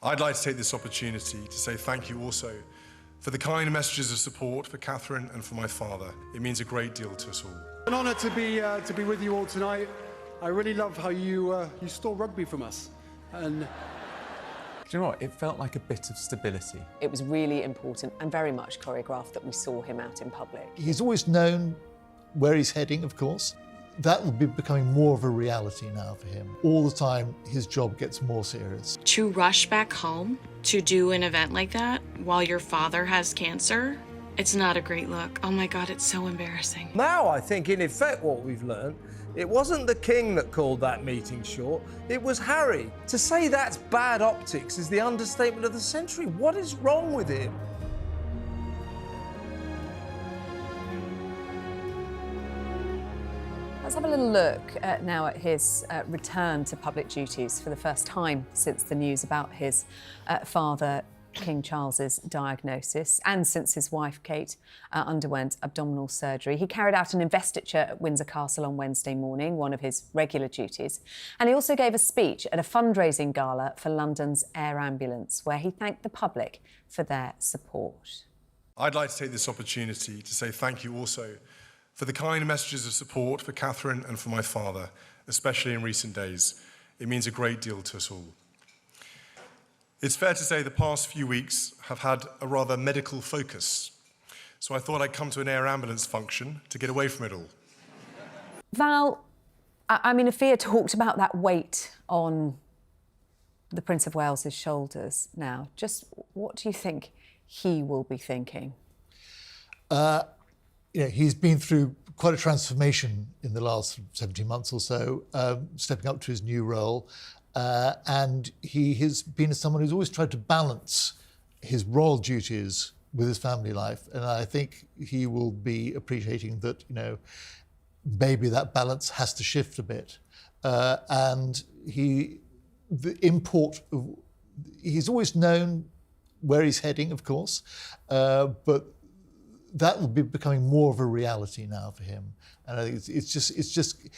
I'd like to take this opportunity to say thank you also for the kind messages of support for Catherine and for my father. It means a great deal to us all. An honour to be with you all tonight. I really love how you stole rugby from us. And do you know what? It felt like a bit of stability. It was really important and very much choreographed that we saw him out in public. He's always known where he's heading, of course. That will be becoming more of a reality now for him. All the time, his job gets more serious. To rush back home to do an event like that while your father has cancer, it's not a great look. Oh my God, it's so embarrassing. Now I think, in effect, what we've learned, it wasn't the King that called that meeting short, it was Harry. To say that's bad optics is the understatement of the century. What is wrong with him? Let's have a little look now at his return to public duties for the first time since the news about his father, King Charles's diagnosis, and since his wife, Kate, underwent abdominal surgery. He carried out an investiture at Windsor Castle on Wednesday morning, one of his regular duties, and he also gave a speech at a fundraising gala for London's air ambulance, where he thanked the public for their support. I'd like to take this opportunity to say thank you also for the kind messages of support for Catherine and for my father, especially in recent days. It means a great deal to us all. It's fair to say the past few weeks have had a rather medical focus, so I thought I'd come to an air ambulance function to get away from it all. Val, I mean, Afia talked about that weight on the Prince of Wales's shoulders now. Just what do you think he will be thinking? He's been through quite a transformation in the last 17 months or so, stepping up to his new role. And he has been someone who's always tried to balance his royal duties with his family life. And I think he will be appreciating that, maybe that balance has to shift a bit. And he's always known where he's heading, of course, but that will be becoming more of a reality now for him. And I think it's just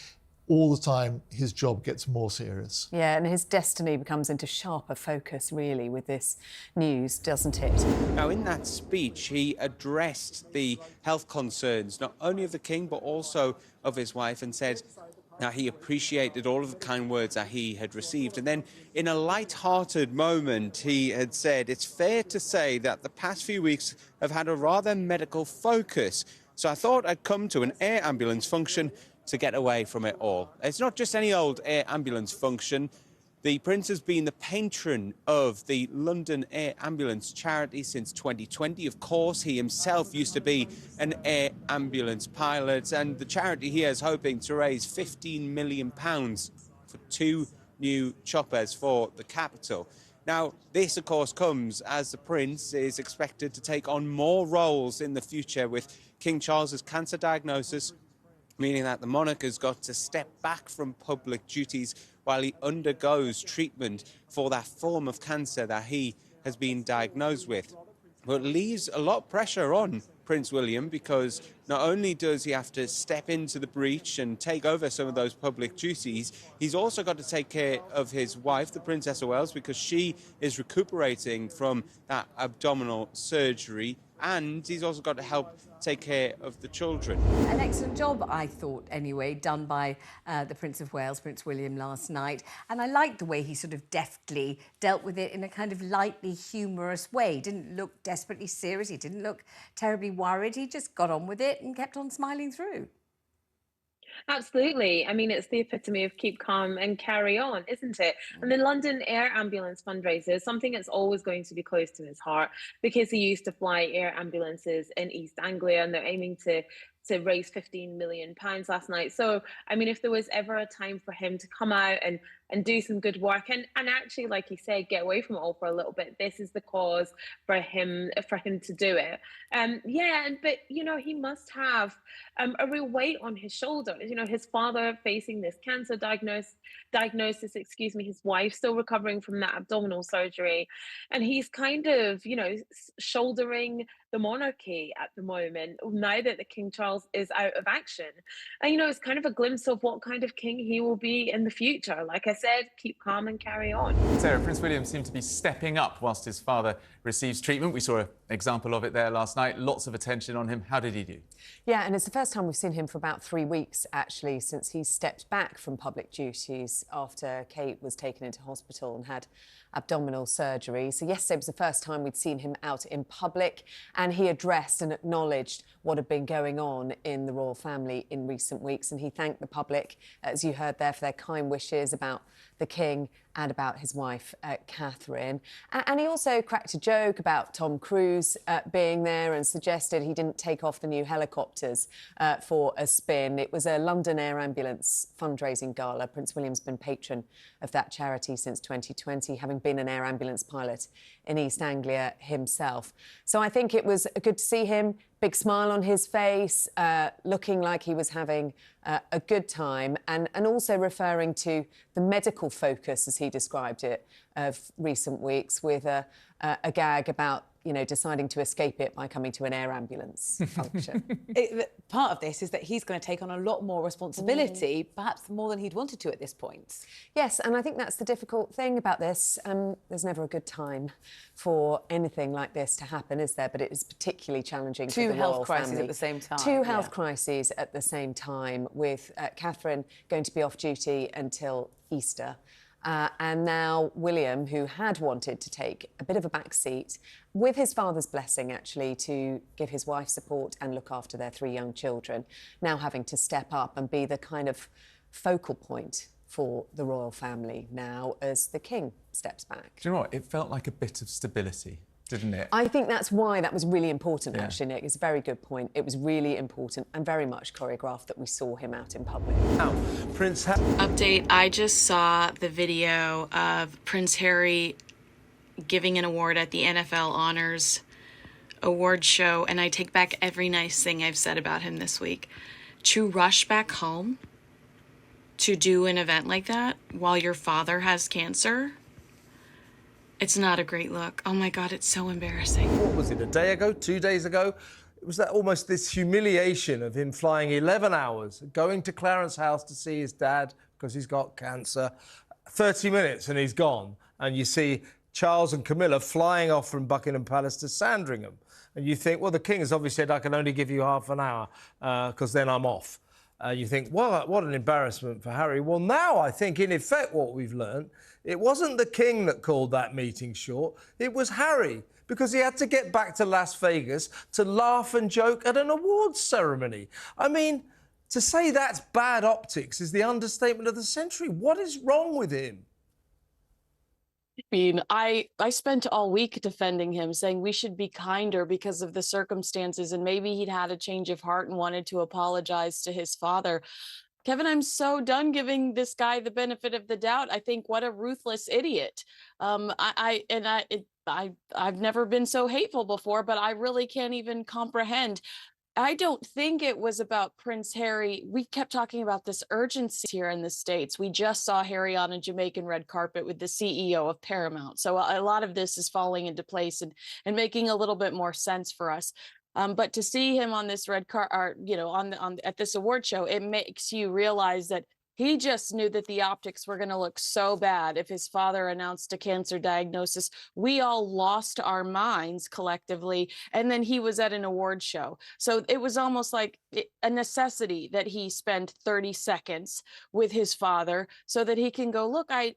all the time, his job gets more serious. Yeah, and his destiny becomes into sharper focus, really, with this news, doesn't it? Now, in that speech, he addressed the health concerns, not only of the King, but also of his wife, and said that he appreciated all of the kind words that he had received. And then, in a light-hearted moment, he had said, it's fair to say that the past few weeks have had a rather medical focus. So I thought I'd come to an air ambulance function to get away from it all. It's not just any old air ambulance function. The Prince has been the patron of the London Air Ambulance charity since 2020. Of course, he himself used to be an air ambulance pilot, and the charity here is hoping to raise £15 million for 2 new choppers for the capital. Now, this, of course, comes as the Prince is expected to take on more roles in the future with King Charles's cancer diagnosis, meaning that the monarch has got to step back from public duties while he undergoes treatment for that form of cancer that he has been diagnosed with. But it leaves a lot of pressure on Prince William, because not only does he have to step into the breach and take over some of those public duties, he's also got to take care of his wife, the Princess of Wales, because she is recuperating from that abdominal surgery, and he's also got to help take care of the children. An excellent job, I thought, anyway, done by the Prince of Wales, Prince William, last night. And I liked the way he sort of deftly dealt with it in a kind of lightly humorous way. He didn't look desperately serious. He didn't look terribly worried. He just got on with it and kept on smiling through. Absolutely. I mean, it's the epitome of keep calm and carry on, isn't it? And the London Air Ambulance fundraiser is something that's always going to be close to his heart, because he used to fly air ambulances in East Anglia, and they're aiming to raise £15 million last night. So, I mean, if there was ever a time for him to come out and do some good work and actually, like you said, get away from it all for a little bit, this is the cause for him to do it. But he must have a real weight on his shoulders. His father facing this cancer diagnosis, his wife still recovering from that abdominal surgery, and he's kind of shouldering the monarchy at the moment now that the King Charles is out of action. And it's kind of a glimpse of what kind of king he will be in the future. Like I said, keep calm and carry on. Sarah, Prince William seemed to be stepping up whilst his father receives treatment. We saw an example of it there last night. Lots of attention on him. How did he do? Yeah, and it's the first time we've seen him for about 3 weeks, actually, since he stepped back from public duties after Kate was taken into hospital and had abdominal surgery. So yesterday was the first time we'd seen him out in public, and he addressed and acknowledged what had been going on in the royal family in recent weeks, and he thanked the public, as you heard there, for their kind wishes about the King and about his wife, Catherine. And he also cracked a joke about Tom Cruise being there and suggested he didn't take off the new helicopters for a spin. It was a London Air Ambulance fundraising gala. Prince William's been patron of that charity since 2020, having been an air ambulance pilot in East Anglia himself. So I think it was good to see him, big smile on his face, looking like he was having a good time, and also referring to the medical focus, as he described it, of recent weeks, with a gag about, you know, deciding to escape it by coming to an air ambulance function. Part of this is that he's going to take on a lot more responsibility, perhaps more than he'd wanted to at this point. Yes, and I think that's the difficult thing about this. There's never a good time for anything like this to happen, is there? But it is particularly challenging for the royal family. Two health crises at the same time. Two health crises at the same time, with Catherine going to be off duty until Easter. And now William, who had wanted to take a bit of a back seat, with his father's blessing, actually, to give his wife support and look after their 3 young children, now having to step up and be the kind of focal point for the royal family now as the King steps back. Do you know what? It felt like a bit of stability, didn't it? I think that's why that was really important, actually, Nick. It's a very good point. It was really important and very much choreographed that we saw him out in public. Update, I just saw the video of Prince Harry giving an award at the NFL Honors Award show, and I take back every nice thing I've said about him this week. To rush back home to do an event like that while your father has cancer, it's not a great look. Oh my God, it's so embarrassing. What was it, a day ago, 2 days ago? It was that almost this humiliation of him flying 11 hours, going to Clarence House to see his dad because he's got cancer. 30 minutes and he's gone. And you see Charles and Camilla flying off from Buckingham Palace to Sandringham. And you think, well, the King has obviously said, I can only give you half an hour because then I'm off. You think, well, what an embarrassment for Harry. Well, now I think, in effect, what we've learned, it wasn't the King that called that meeting short. It was Harry, because he had to get back to Las Vegas to laugh and joke at an awards ceremony. I mean, to say that's bad optics is the understatement of the century. What is wrong with him? I mean, I spent all week defending him, saying we should be kinder because of the circumstances, and maybe he'd had a change of heart and wanted to apologize to his father. Kevin, I'm so done giving this guy the benefit of the doubt. I think what a ruthless idiot. I've never been so hateful before, but I really can't even comprehend. I don't think it was about Prince Harry. We kept talking about this urgency here in the States. We just saw Harry on a Jamaican red carpet with the CEO of Paramount. So a lot of this is falling into place and making a little bit more sense for us. But to see him on this red carpet, you know, at this award show, it makes you realize that he just knew that the optics were going to look so bad if his father announced a cancer diagnosis. We all lost our minds collectively, and then he was at an award show. So it was almost like a necessity that he spend 30 seconds with his father so that he can go, look, I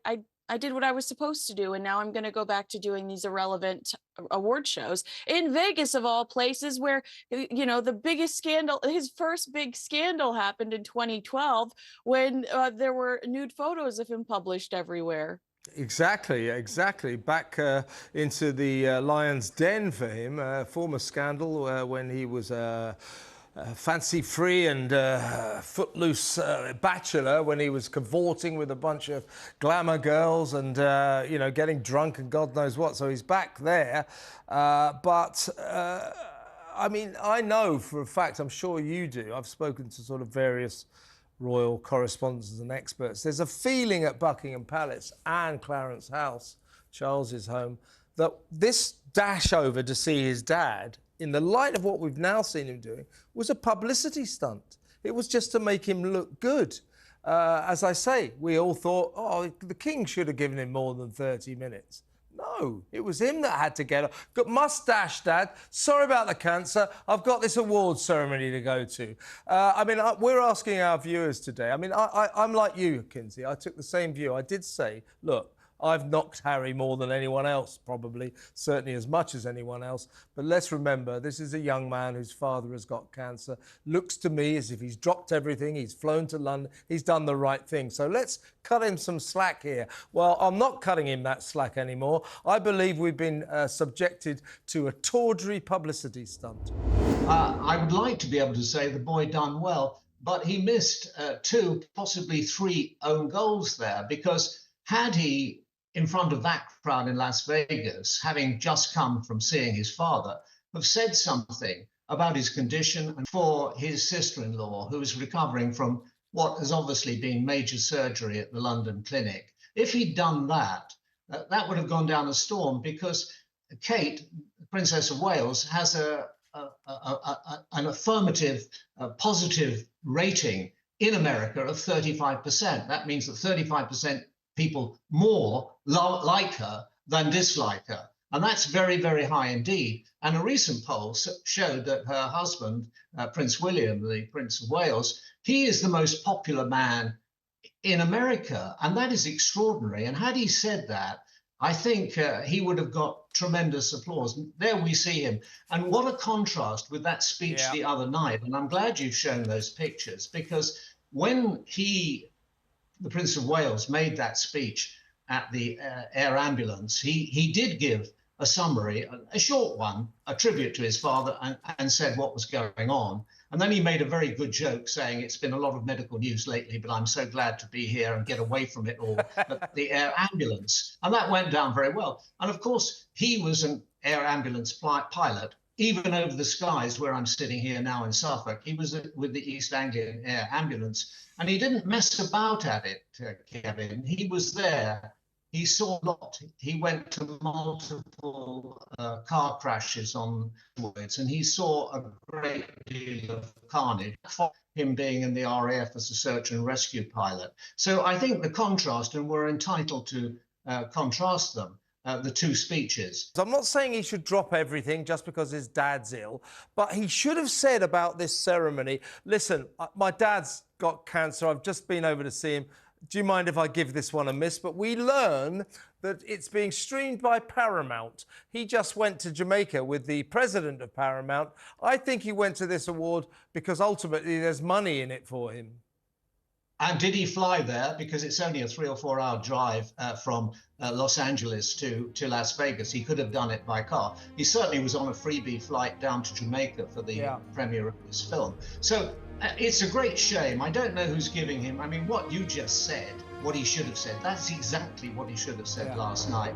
did what I was supposed to do, and now I'm going to go back to doing these irrelevant award shows in Vegas, of all places, where, you know, the biggest scandal, his first big scandal happened in 2012 when there were nude photos of him published everywhere. Exactly. Back into the lion's den for him, former scandal when he was fancy-free and footloose bachelor, when he was cavorting with a bunch of glamour girls and, you know, getting drunk and God knows what. So he's back there. But, I mean, I know for a fact, I'm sure you do, I've spoken to sort of various royal correspondents and experts. There's a feeling at Buckingham Palace and Clarence House, Charles's home, that this dash over to see his dad, in the light of what we've now seen him doing, was a publicity stunt. It was just to make him look good. As I say, we all thought, oh, the King should have given him more than 30 minutes. No, it was him that had to get up. Got mustache, Dad. Sorry about the cancer. I've got this awards ceremony to go to. We're asking our viewers today. I'm like you, Kinsey. I took the same view. I did say, look, I've knocked Harry more than anyone else, probably, certainly as much as anyone else. But let's remember, this is a young man whose father has got cancer. Looks to me as if he's dropped everything, he's flown to London, he's done the right thing. So let's cut him some slack here. Well, I'm not cutting him that slack anymore. I believe we've been subjected to a tawdry publicity stunt. I would like to be able to say the boy done well, but he missed 2, possibly 3 own goals there, because had he, in front of that crowd in Las Vegas, having just come from seeing his father, have said something about his condition and for his sister-in-law, who is recovering from what has obviously been major surgery at the London clinic. If he'd done that, that would have gone down a storm, because Kate, Princess of Wales, has an affirmative, positive rating in America of 35%. That means that 35% people more like her than dislike her. And that's very, very high indeed. And a recent poll showed that her husband, Prince William, the Prince of Wales, he is the most popular man in America. And that is extraordinary. And had he said that, I think he would have got tremendous applause. There we see him. And what a contrast with that speech the other night. And I'm glad you've shown those pictures, because when the Prince of Wales made that speech at the air ambulance, he did give a summary, a short one, a tribute to his father, and said what was going on. And then he made a very good joke saying, it's been a lot of medical news lately, but I'm so glad to be here and get away from it all at the air ambulance. And that went down very well. And of course, he was an air ambulance pilot, even over the skies where I'm sitting here now in Suffolk. He was with the East Anglian Air Ambulance, and he didn't mess about at it, Kevin. He was there. He saw a lot. He went to multiple car crashes on roads, and he saw a great deal of carnage, him being in the RAF as a search and rescue pilot. So I think the contrast, and we're entitled to contrast them, the 2 speeches. I'm not saying he should drop everything just because his dad's ill, but he should have said about this ceremony, listen, my dad's got cancer, I've just been over to see him. Do you mind if I give this one a miss? But we learn that it's being streamed by Paramount. He just went to Jamaica with the president of Paramount. I think he went to this award because ultimately there's money in it for him. And did he fly there? Because it's only a 3 or 4 hour drive from Los Angeles to Las Vegas. He could have done it by car. He certainly was on a freebie flight down to Jamaica for the premiere of this film. So it's a great shame. I don't know who's giving him. I mean, what you just said, what he should have said, that's exactly what he should have said last night.